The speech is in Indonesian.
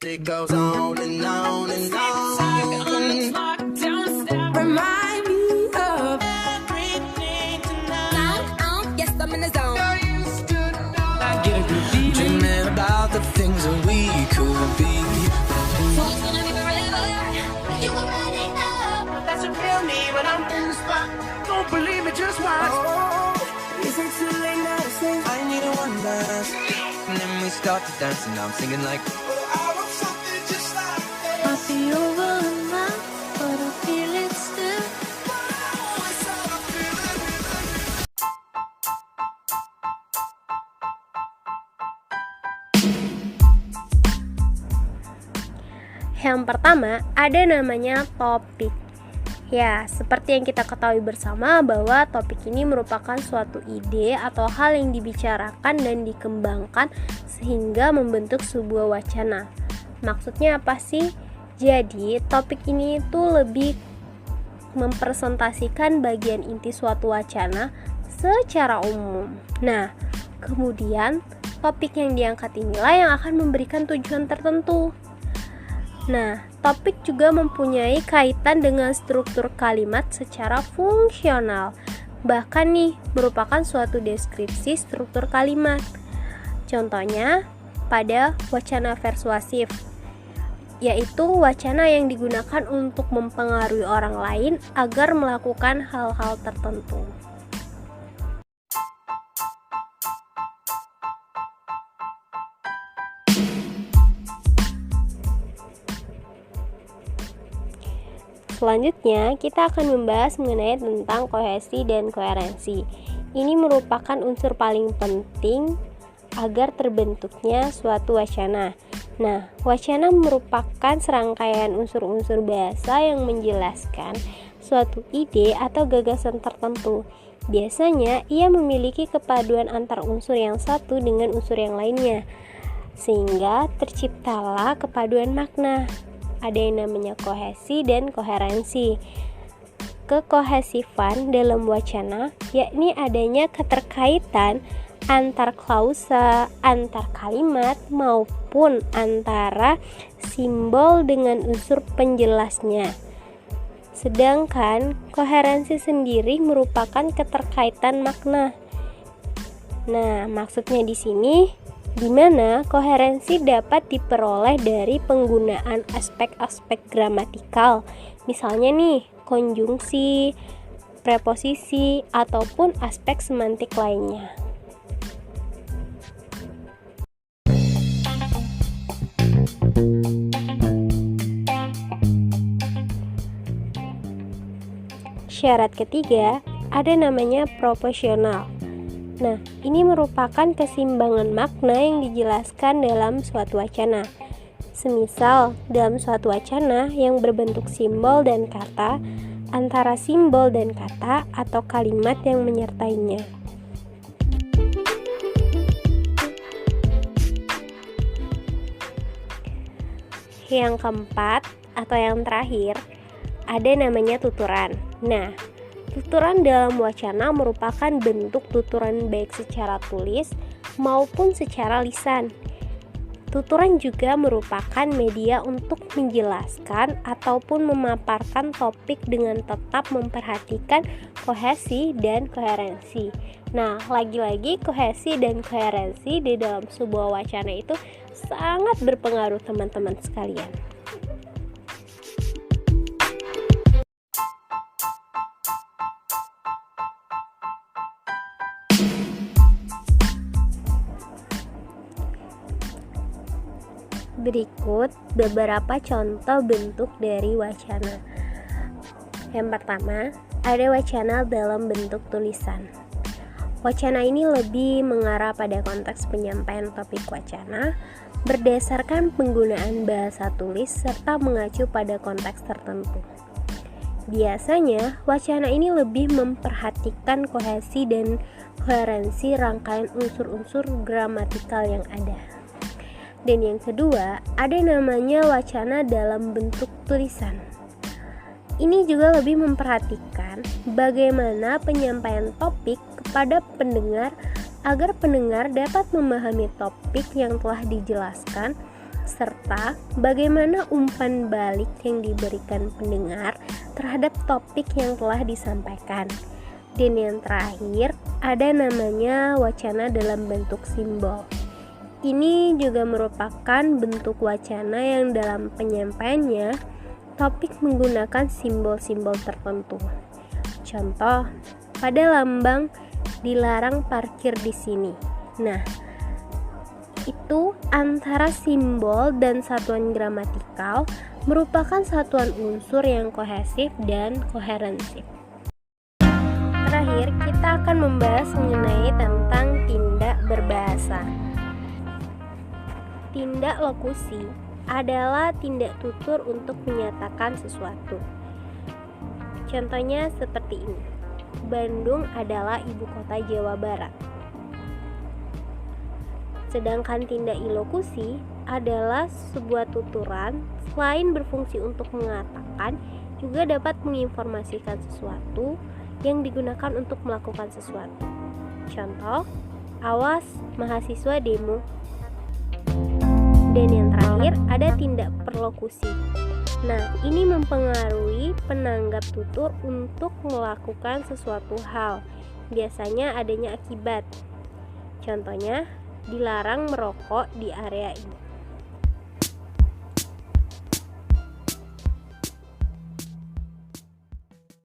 It goes on and on and on. Remind me of everything tonight. Yes, I'm in the zone. I get a good feeling. Dreaming about the things that we could be. So it's gonna be forever. You already know. That's a real me when I'm in the spot. Don't believe me, just watch. Oh, is it too late now to say I need a one dance? And then we start to dance and I'm singing like I want something just like that. I feel over now, but I feel it still. Yang pertama, ada namanya topik. Ya, seperti yang kita ketahui bersama bahwa topik ini merupakan suatu ide atau hal yang dibicarakan dan dikembangkan sehingga membentuk sebuah wacana. Maksudnya apa sih? Jadi, topik ini itu lebih mempresentasikan bagian inti suatu wacana secara umum. Nah, kemudian topik yang diangkat inilah yang akan memberikan tujuan tertentu. Nah, topik juga mempunyai kaitan dengan struktur kalimat secara fungsional. Bahkan nih, merupakan suatu deskripsi struktur kalimat. Contohnya, pada wacana persuasif, yaitu wacana yang digunakan untuk mempengaruhi orang lain agar melakukan hal-hal tertentu. Selanjutnya, kita akan membahas mengenai tentang kohesi dan koherensi. Ini merupakan unsur paling penting agar terbentuknya suatu wacana. Nah, wacana merupakan serangkaian unsur-unsur bahasa yang menjelaskan suatu ide atau gagasan tertentu. Biasanya, ia memiliki kepaduan antar unsur yang satu dengan unsur yang lainnya, sehingga terciptalah kepaduan makna. Ada yang namanya kohesi dan koherensi. Kekohesifan dalam wacana yakni adanya keterkaitan antar klausa, antar kalimat maupun antara simbol dengan unsur penjelasnya. Sedangkan koherensi sendiri merupakan keterkaitan makna. Nah, maksudnya di sini di mana koherensi dapat diperoleh dari penggunaan aspek-aspek gramatikal, misalnya nih konjungsi, preposisi, ataupun aspek semantik lainnya. Syarat ketiga, ada namanya proporsional. Nah, ini merupakan keseimbangan makna yang dijelaskan dalam suatu wacana. Semisal, dalam suatu wacana yang berbentuk simbol dan kata, antara simbol dan kata atau kalimat yang menyertainya. Yang keempat atau yang terakhir, ada namanya tuturan. Nah, tuturan dalam wacana merupakan bentuk tuturan baik secara tulis maupun secara lisan. Tuturan juga merupakan media untuk menjelaskan ataupun memaparkan topik dengan tetap memperhatikan kohesi dan koherensi. Nah, lagi-lagi kohesi dan koherensi di dalam sebuah wacana itu sangat berpengaruh teman-teman sekalian. Berikut beberapa contoh bentuk dari wacana. Yang pertama, ada wacana dalam bentuk tulisan. Wacana ini lebih mengarah pada konteks penyampaian topik wacana berdasarkan penggunaan bahasa tulis serta mengacu pada konteks tertentu. Biasanya, wacana ini lebih memperhatikan kohesi dan koherensi rangkaian unsur-unsur gramatikal yang ada. Dan yang kedua, ada namanya wacana dalam bentuk tulisan. Ini juga lebih memperhatikan bagaimana penyampaian topik kepada pendengar agar pendengar dapat memahami topik yang telah dijelaskan serta bagaimana umpan balik yang diberikan pendengar terhadap topik yang telah disampaikan. Dan yang terakhir, ada namanya wacana dalam bentuk simbol. Ini juga merupakan bentuk wacana yang dalam penyampaiannya topik menggunakan simbol-simbol tertentu. Contoh, pada lambang dilarang parkir di sini. Nah, itu antara simbol dan satuan gramatikal merupakan satuan unsur yang kohesif dan koherensif. Terakhir, kita akan membahas mengenai tentang tindak berbahasa. Tindak lokusi adalah tindak tutur untuk menyatakan sesuatu. Contohnya seperti ini. Bandung adalah ibu kota Jawa Barat. Sedangkan tindak ilokusi adalah sebuah tuturan selain berfungsi untuk mengatakan, juga dapat menginformasikan sesuatu yang digunakan untuk melakukan sesuatu. Contoh, awas mahasiswa demo. Dan yang terakhir ada tindak perlokusi. Nah, ini mempengaruhi penanggap tutur untuk melakukan sesuatu hal. Biasanya adanya akibat. Contohnya, dilarang merokok di area ini.